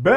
Bem,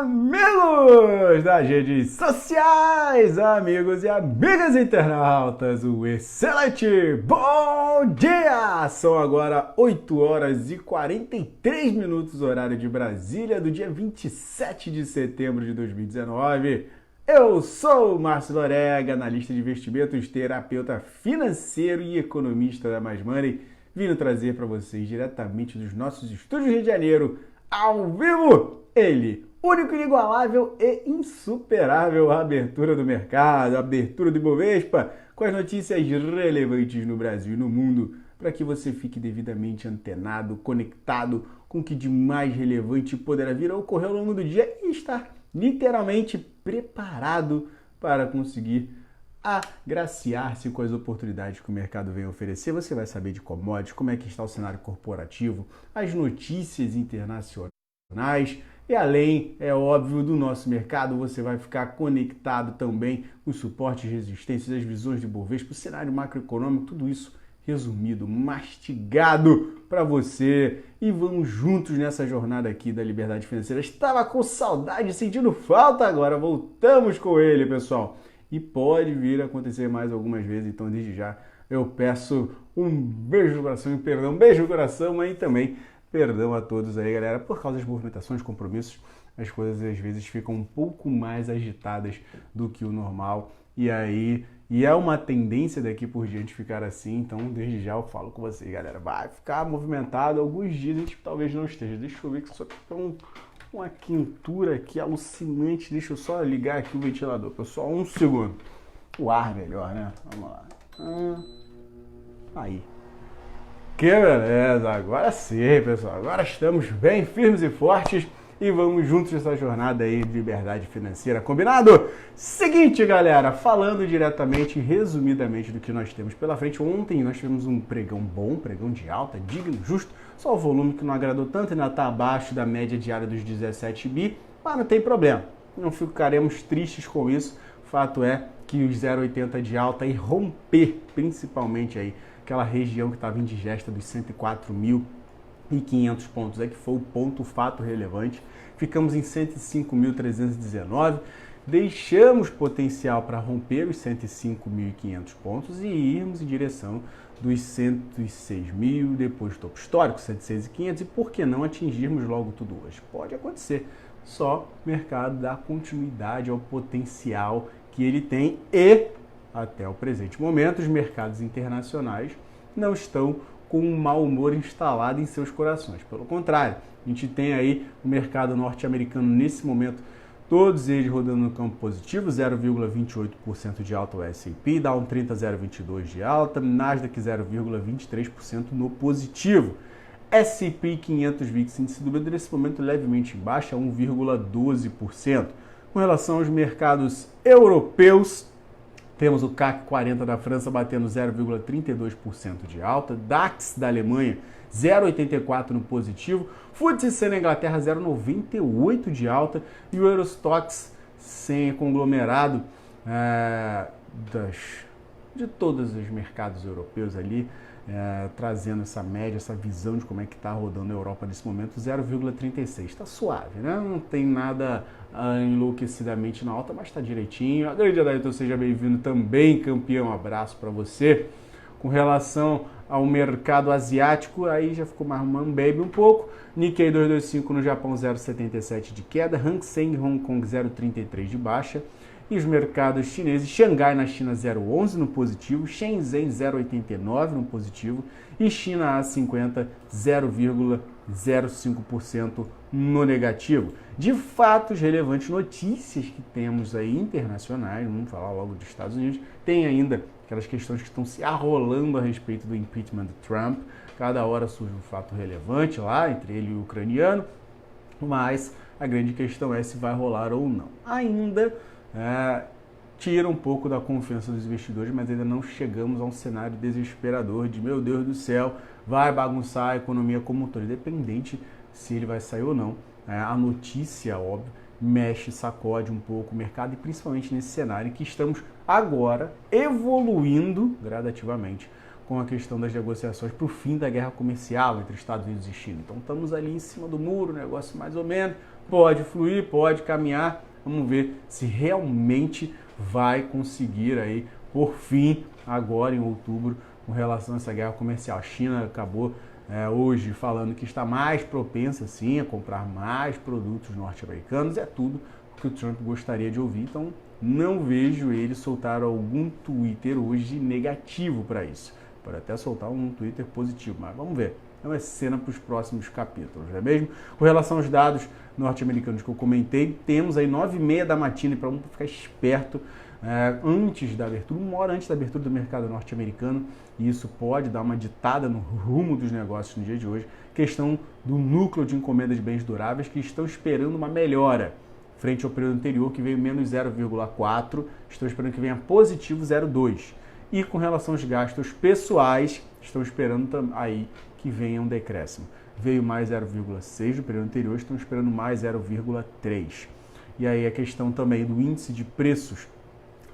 amigos das redes sociais, amigos e amigas internautas, um excelente bom dia! São agora 8 horas e 43 minutos, horário de Brasília, do dia 27 de setembro de 2019. Eu sou o Márcio Lorega, analista de investimentos, terapeuta financeiro e economista da Mais Money, vindo trazer para vocês diretamente dos nossos estúdios Rio de Janeiro, ao vivo, ele, único, inigualável e insuperável, a abertura do mercado, a abertura do Ibovespa, com as notícias relevantes no Brasil e no mundo, para que você fique devidamente antenado, conectado com o que de mais relevante poderá vir a ocorrer ao longo do dia e estar literalmente preparado para conseguir agraciar-se com as oportunidades que o mercado vem oferecer. Você vai saber de commodities, como é que está o cenário corporativo, as notícias internacionais e além, é óbvio, do nosso mercado, você vai ficar conectado também com os suportes e resistências, as visões de Bovespa, o cenário macroeconômico, tudo isso resumido, mastigado para você. E vamos juntos nessa jornada aqui da liberdade financeira. Estava com saudade, sentindo falta, agora voltamos com ele, pessoal. E pode vir a acontecer mais algumas vezes, então desde já eu peço um beijo no coração e perdão, um beijo no coração, mas também perdão a todos aí, galera, por causa das movimentações, compromissos, as coisas às vezes ficam um pouco mais agitadas do que o normal, e é uma tendência daqui por diante ficar assim, então desde já eu falo com vocês, galera, vai ficar movimentado, alguns dias a gente talvez não esteja, deixa eu ver que só tem uma quentura aqui alucinante. Deixa eu só ligar aqui o ventilador, pessoal, um segundo. O ar melhor, né? Vamos lá. Aí. Que beleza, agora sim, pessoal. Agora estamos bem firmes e fortes e vamos juntos nessa jornada aí de liberdade financeira, combinado? Seguinte, galera, falando diretamente, resumidamente do que nós temos pela frente. Ontem nós tivemos um pregão bom, pregão de alta, digno, justo, só o volume que não agradou tanto, ainda está abaixo da média diária dos 17 bi, mas não tem problema, não ficaremos tristes com isso. Fato é que os 0,80 de alta e romper, principalmente aí, aquela região que estava indigesta dos 104.500 pontos, que foi o ponto, o fato relevante. Ficamos em 105.319, deixamos potencial para romper os 105.500 pontos e irmos em direção dos 106 mil, depois do topo histórico, 106.500, e por que não atingirmos logo tudo hoje? Pode acontecer, só o mercado dá continuidade ao potencial que ele tem e, até o presente momento, os mercados internacionais não estão com um mau humor instalado em seus corações. Pelo contrário, a gente tem aí o mercado norte-americano nesse momento, todos eles rodando no campo positivo, 0,28% de alta o S&P, Dow 30, 0,22% de alta, Nasdaq 0,23% no positivo. S&P 500 VIX índice do Brasil nesse momento levemente em baixa, 1,12%. Com relação aos mercados europeus, temos o CAC 40 da França batendo 0,32% de alta, DAX da Alemanha 0,84% no positivo, FTSE na Inglaterra 0,98% de alta e o Eurostoxx sem conglomerado de todos os mercados europeus ali, trazendo essa média, essa visão de como é que está rodando a Europa nesse momento, 0,36%. Está suave, né? Não tem nada enlouquecidamente na alta, mas está direitinho. A grande Adailton, seja bem-vindo também, campeão, abraço para você. Com relação ao mercado asiático, aí já ficou mais baby um pouco. Nikkei 225 no Japão, 0,77 de queda. Hang Seng Hong Kong, 0,33 de baixa. E os mercados chineses, Xangai na China 0,11 no positivo, Shenzhen 0,89 no positivo e China A50 0,05% no negativo. De fatos relevantes, notícias que temos aí internacionais, vamos falar logo dos Estados Unidos, tem ainda aquelas questões que estão se arrolando a respeito do impeachment do Trump. Cada hora surge um fato relevante lá, entre ele e o ucraniano, mas a grande questão é se vai rolar ou não. Ainda tira um pouco da confiança dos investidores, mas ainda não chegamos a um cenário desesperador de, meu Deus do céu, vai bagunçar a economia como um todo, independente se ele vai sair ou não. A notícia, óbvio, mexe, sacode um pouco o mercado e principalmente nesse cenário em que estamos agora evoluindo gradativamente com a questão das negociações para o fim da guerra comercial entre Estados Unidos e China. Então estamos ali em cima do muro, negócio mais ou menos, pode fluir, pode caminhar, vamos ver se realmente vai conseguir aí, por fim, agora em outubro, com relação a essa guerra comercial. A China acabou hoje falando que está mais propensa sim a comprar mais produtos norte-americanos, é tudo o que o Trump gostaria de ouvir, então não vejo ele soltar algum Twitter hoje negativo para isso. Pode até soltar um Twitter positivo, mas vamos ver. É uma cena para os próximos capítulos, não é mesmo? Com relação aos dados norte-americanos que eu comentei, temos aí 9h30 da matina, para ficar esperto, antes da abertura, 1 hora antes da abertura do mercado norte-americano, e isso pode dar uma ditada no rumo dos negócios no dia de hoje. Questão do núcleo de encomenda de bens duráveis, que estão esperando uma melhora frente ao período anterior, que veio menos 0,4, estão esperando que venha positivo 0,2. E com relação aos gastos pessoais, estão esperando aí que venha um decréscimo. Veio mais 0,6 do período anterior, estão esperando mais 0,3. E aí a questão também do índice de preços,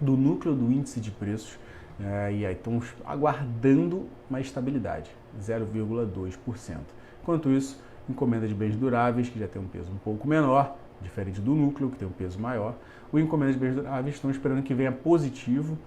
do núcleo do índice de preços, e aí estão aguardando uma estabilidade, 0,2%. Enquanto isso, encomenda de bens duráveis, que já tem um peso um pouco menor, diferente do núcleo, que tem um peso maior, o encomenda de bens duráveis estão esperando que venha positivo,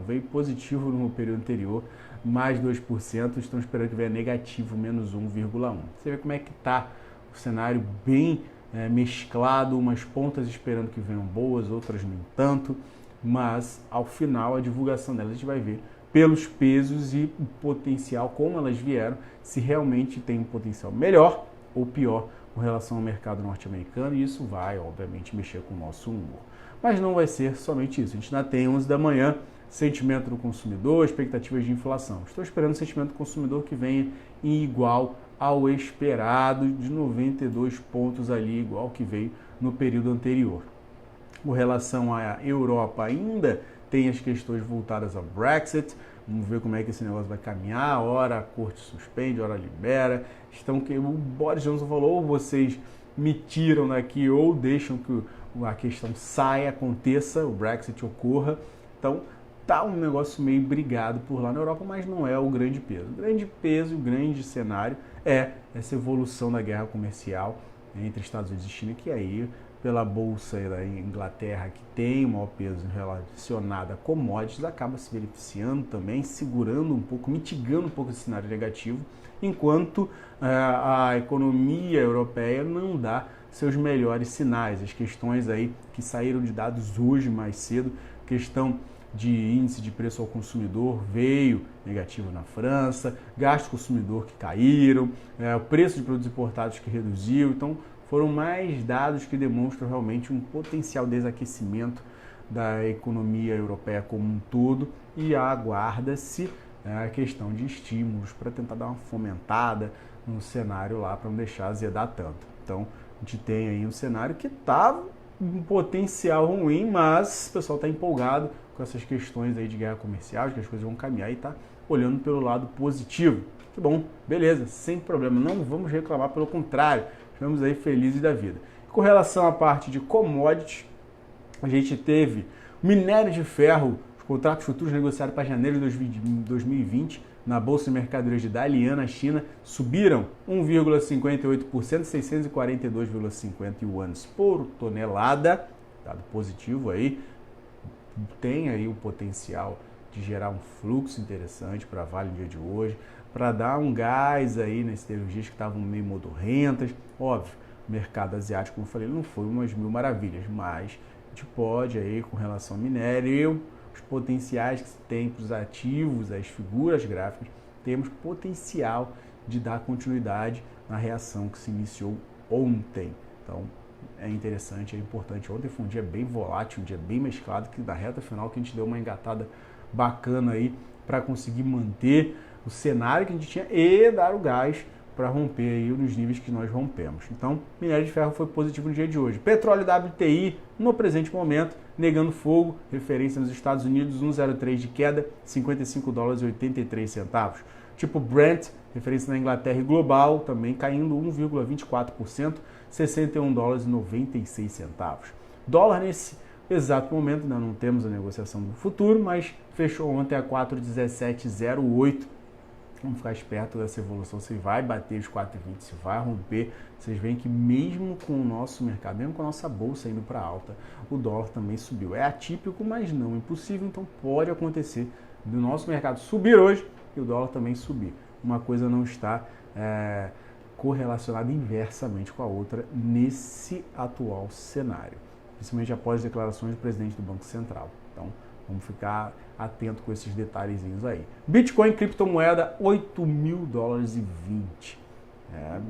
veio positivo no período anterior, mais 2%, estão esperando que venha negativo, menos 1,1%. Você vê como é que está o cenário bem mesclado, umas pontas esperando que venham boas, outras nem tanto, mas ao final a divulgação delas a gente vai ver pelos pesos e o potencial, como elas vieram, se realmente tem um potencial melhor ou pior com relação ao mercado norte-americano, e isso vai, obviamente, mexer com o nosso humor. Mas não vai ser somente isso. A gente ainda tem 11 da manhã, sentimento do consumidor, expectativas de inflação. Estou esperando o sentimento do consumidor que venha em igual ao esperado, de 92 pontos ali, igual que veio no período anterior. Com relação à Europa, ainda tem as questões voltadas ao Brexit. Vamos ver como é que esse negócio vai caminhar. Hora a corte suspende, hora libera. O Boris Johnson falou, ou vocês me tiram daqui ou deixam que a questão saia, aconteça, o Brexit ocorra. Então, tá um negócio meio brigado por lá na Europa, mas não é o grande peso. O grande peso, o grande cenário é essa evolução da guerra comercial entre Estados Unidos e China, que aí, pela bolsa da Inglaterra, que tem um maior peso relacionado a commodities, acaba se beneficiando também, segurando um pouco, mitigando um pouco esse cenário negativo, enquanto a economia europeia não dá seus melhores sinais. As questões aí que saíram de dados hoje mais cedo, questão de índice de preço ao consumidor veio negativo na França, gasto consumidor que caíram, o preço de produtos importados que reduziu, então foram mais dados que demonstram realmente um potencial desaquecimento da economia europeia como um todo, e aguarda-se a questão de estímulos para tentar dar uma fomentada no cenário lá, para não deixar azedar tanto. Então a gente tem aí um cenário que está um potencial ruim, mas o pessoal está empolgado com essas questões aí de guerra comercial, de que as coisas vão caminhar, e está olhando pelo lado positivo. Que bom, beleza, sem problema, não vamos reclamar, pelo contrário, estamos aí felizes da vida. Com relação à parte de commodities, a gente teve minério de ferro, os contratos futuros negociados para janeiro de 2020 na Bolsa de Mercadorias de Dalian, na China, subiram 1,58%, 642,50 yuans por tonelada, dado positivo aí, tem aí o potencial de gerar um fluxo interessante para a Vale no dia de hoje, para dar um gás aí nas siderurgias que estavam meio modorrentas. Óbvio, o mercado asiático, como eu falei, não foi umas mil maravilhas, mas a gente pode aí, com relação ao minério, os potenciais que se tem para os ativos, as figuras gráficas, temos potencial de dar continuidade na reação que se iniciou ontem. Então, é interessante, é importante. Ontem foi um dia bem volátil, um dia bem mesclado, que na reta final que a gente deu uma engatada bacana aí para conseguir manter o cenário que a gente tinha e dar o gás para romper aí nos níveis que nós rompemos. Então, minério de ferro foi positivo no dia de hoje. Petróleo WTI, no presente momento, negando fogo, referência nos Estados Unidos, 1,03 de queda, 55 dólares e 83 centavos. Tipo Brent, referência na Inglaterra e global, também caindo 1,24%, 61 dólares e 96 centavos. Dólar nesse exato momento ainda não temos a negociação do futuro, mas fechou ontem a 4,1708. Vamos ficar esperto dessa evolução, se vai bater os 4,20, se vai romper. Vocês veem que mesmo com o nosso mercado, mesmo com a nossa bolsa indo para alta, o dólar também subiu. É atípico, mas não impossível, então pode acontecer do nosso mercado subir hoje e o dólar também subir. Uma coisa não está correlacionada inversamente com a outra nesse atual cenário, principalmente após as declarações do presidente do Banco Central. Então, vamos ficar atento com esses detalhezinhos aí. Bitcoin, criptomoeda, $8.000,20.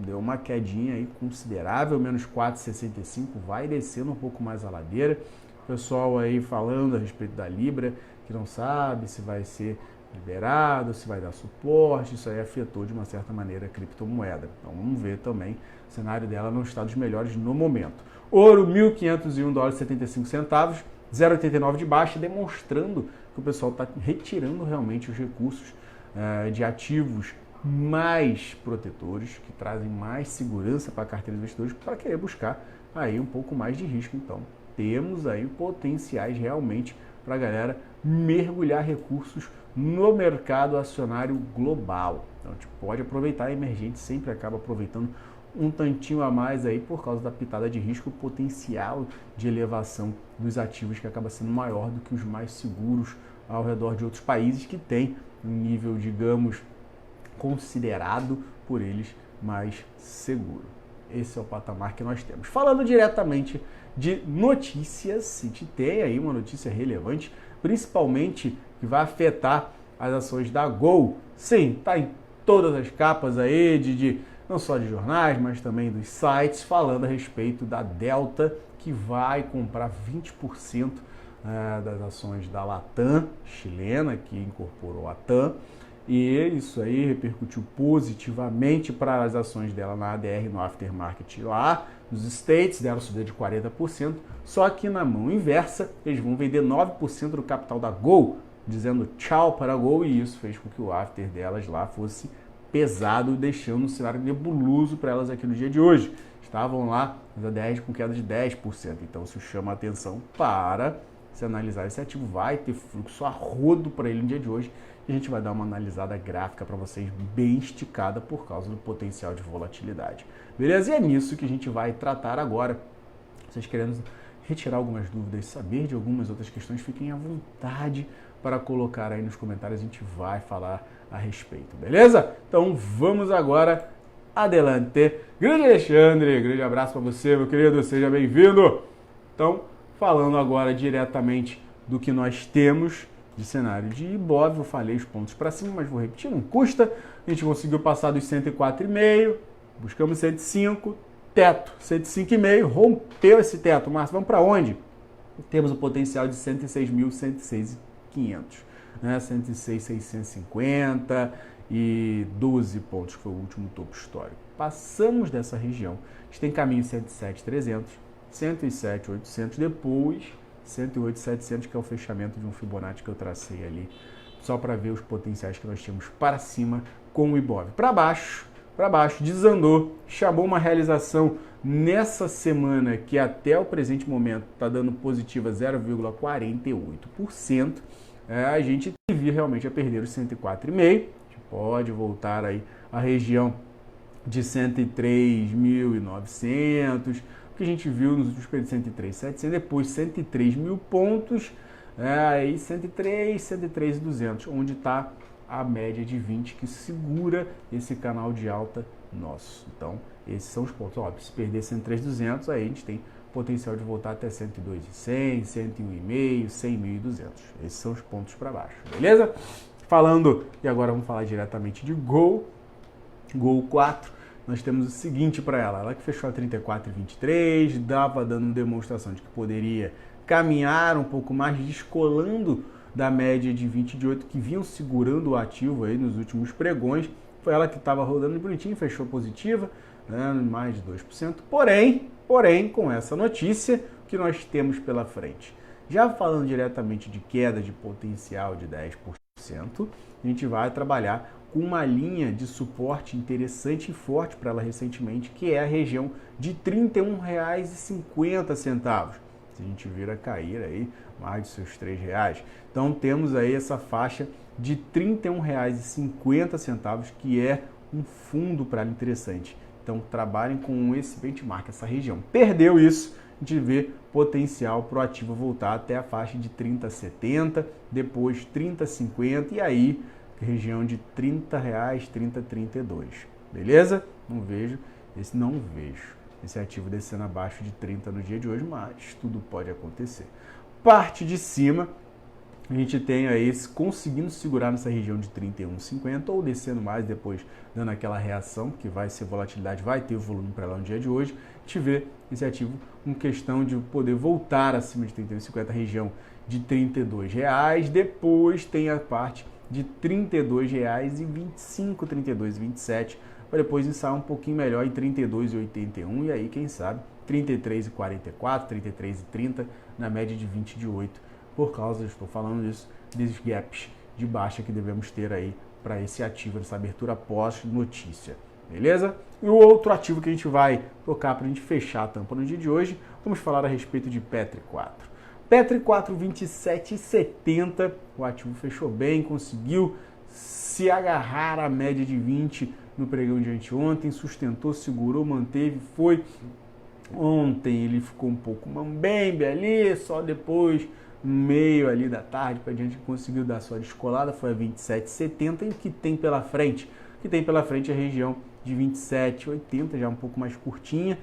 Deu uma quedinha aí considerável, menos 4,65, vai descendo um pouco mais a ladeira. O pessoal aí falando a respeito da Libra, que não sabe se vai ser liberado, se vai dar suporte, isso aí afetou de uma certa maneira a criptomoeda. Então vamos ver também, o cenário dela não está dos melhores no momento. Ouro, $1.501,75, 0,89 de baixa, demonstrando que o pessoal está retirando realmente os recursos de ativos mais protetores, que trazem mais segurança para a carteira de investidores, para querer buscar aí um pouco mais de risco. Então, temos aí potenciais realmente para a galera mergulhar recursos no mercado acionário global. Então, a gente pode aproveitar, a emergente sempre acaba aproveitando um tantinho a mais aí por causa da pitada de risco, o potencial de elevação dos ativos que acaba sendo maior do que os mais seguros ao redor de outros países que têm um nível, digamos, considerado por eles mais seguro. Esse é o patamar que nós temos. Falando diretamente de notícias, a gente tem aí uma notícia relevante, principalmente que vai afetar as ações da Gol. Sim, tá em todas as capas aí, não só de jornais, mas também dos sites, falando a respeito da Delta, que vai comprar 20% das ações da Latam, chilena, que incorporou a TAM, e isso aí repercutiu positivamente para as ações dela na ADR, no aftermarket lá nos States, deram subida de 40%, só que na mão inversa eles vão vender 9% do capital da Gol, dizendo tchau para a Gol, e isso fez com que o after delas lá fosse pesado, deixando um cenário nebuloso para elas aqui no dia de hoje. Estavam lá as ADRs com queda de 10%, então isso chama a atenção para se analisar esse ativo, vai ter fluxo a rodo para ele no dia de hoje, e a gente vai dar uma analisada gráfica para vocês bem esticada por causa do potencial de volatilidade. Beleza? E é nisso que a gente vai tratar agora. Vocês querendo retirar algumas dúvidas, saber de algumas outras questões, fiquem à vontade para colocar aí nos comentários, a gente vai falar a respeito, beleza? Então vamos agora adelante. Grande Alexandre, grande abraço para você, meu querido, seja bem-vindo. Então, falando agora diretamente do que nós temos de cenário de Ibov, eu falei os pontos para cima, mas vou repetir, não custa. A gente conseguiu passar dos 104,5, buscamos 105, teto 105,5, rompeu esse teto. Márcio, vamos para onde? Temos o potencial de 106.000, 106.500, né? 106.650 e 12 pontos, que foi o último topo histórico. Passamos dessa região, a gente tem caminho 107.300, 107.800, depois 108.700, que é o fechamento de um Fibonacci que eu tracei ali, só para ver os potenciais que nós tínhamos para cima com o Ibov. Para baixo, desandou, chamou uma realização nessa semana que até o presente momento está dando positiva 0,48%. A gente teve realmente a perder os 104,5, a gente pode voltar aí à região de 103.900, que a gente viu nos últimos períodos 103.700, depois 103.000 pontos, aí 103.200, onde está a média de 20 que segura esse canal de alta nosso. Então, esses são os pontos. Óbvio, se perder 103.200, aí a gente tem potencial de voltar até 102.100, 101,5, 100.200. Esses são os pontos para baixo, beleza? Falando, e agora vamos falar diretamente de Gol 4. Nós temos o seguinte para ela que fechou a 34,23, dando demonstração de que poderia caminhar um pouco mais, descolando da média de 20 de 8 que vinham segurando o ativo aí nos últimos pregões. Foi ela que estava rodando bonitinho, fechou positiva, né, mais de 2%. Porém, com essa notícia que nós temos pela frente, já falando diretamente de queda de potencial de 10%, a gente vai trabalhar com uma linha de suporte interessante e forte para ela recentemente, que é a região de R$ 31,50. se a gente vir a cair aí mais de seus R$3. Então temos aí essa faixa de R$ 31,50, que é um fundo para interessante. Então trabalhem com esse benchmark, essa região. Perdeu isso, a gente vê potencial para o ativo voltar até a faixa de 30,70, depois 30,50 e aí região de R$30, 30,32. Beleza? Não vejo esse ativo descendo abaixo de 30 no dia de hoje, mas tudo pode acontecer. Parte de cima, a gente tem aí conseguindo segurar nessa região de 31,50 ou descendo mais, depois dando aquela reação, que vai ser volatilidade, vai ter volume para lá no dia de hoje. A gente vê esse ativo com questão de poder voltar acima de 31,50, região de R$32. Depois tem a parte de R$32,25, 32,27, para depois ensaiar um pouquinho melhor em 32,81 e aí, quem sabe, 33,44, 33,30 na média de 20 de 8, por causa, estou falando disso, desses gaps de baixa que devemos ter aí para esse ativo, essa abertura pós-notícia, beleza? E o outro ativo que a gente vai tocar para a gente fechar a tampa no dia de hoje, vamos falar a respeito de Petri 4. Petri 4, 27,70, o ativo fechou bem, conseguiu se agarrar à média de 20 no pregão de anteontem, sustentou, segurou, manteve, foi. Ontem ele ficou um pouco mambembe ali, só depois, no meio ali da tarde, para diante, conseguiu dar sua descolada, foi a 27,70 e o que tem pela frente? O que tem pela frente é a região de 27,80, já um pouco mais curtinha,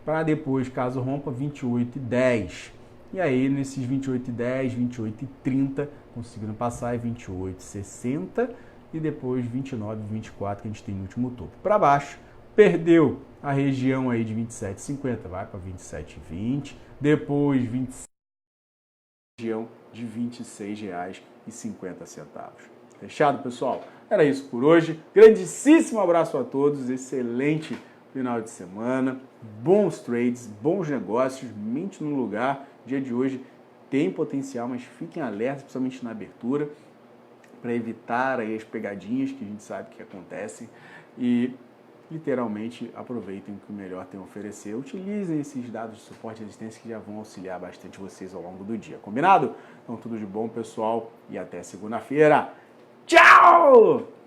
para depois, caso rompa, 28,10. E aí, nesses 28,10, 28,30, conseguindo passar, é 28,60 e depois 29,24 que a gente tem no último topo. Para baixo, perdeu a região aí de 27,50, vai para 27,20, depois 26, região de R$26,50. Fechado, pessoal? Era isso por hoje. Grandíssimo abraço a todos, excelente final de semana, bons trades, bons negócios, mente no lugar. Dia de hoje tem potencial, mas fiquem alertas, principalmente na abertura, para evitar aí as pegadinhas que a gente sabe que acontecem e literalmente aproveitem o que o melhor tem a oferecer. Utilizem esses dados de suporte e resistência que já vão auxiliar bastante vocês ao longo do dia. Combinado? Então tudo de bom, pessoal, e até segunda-feira. Tchau!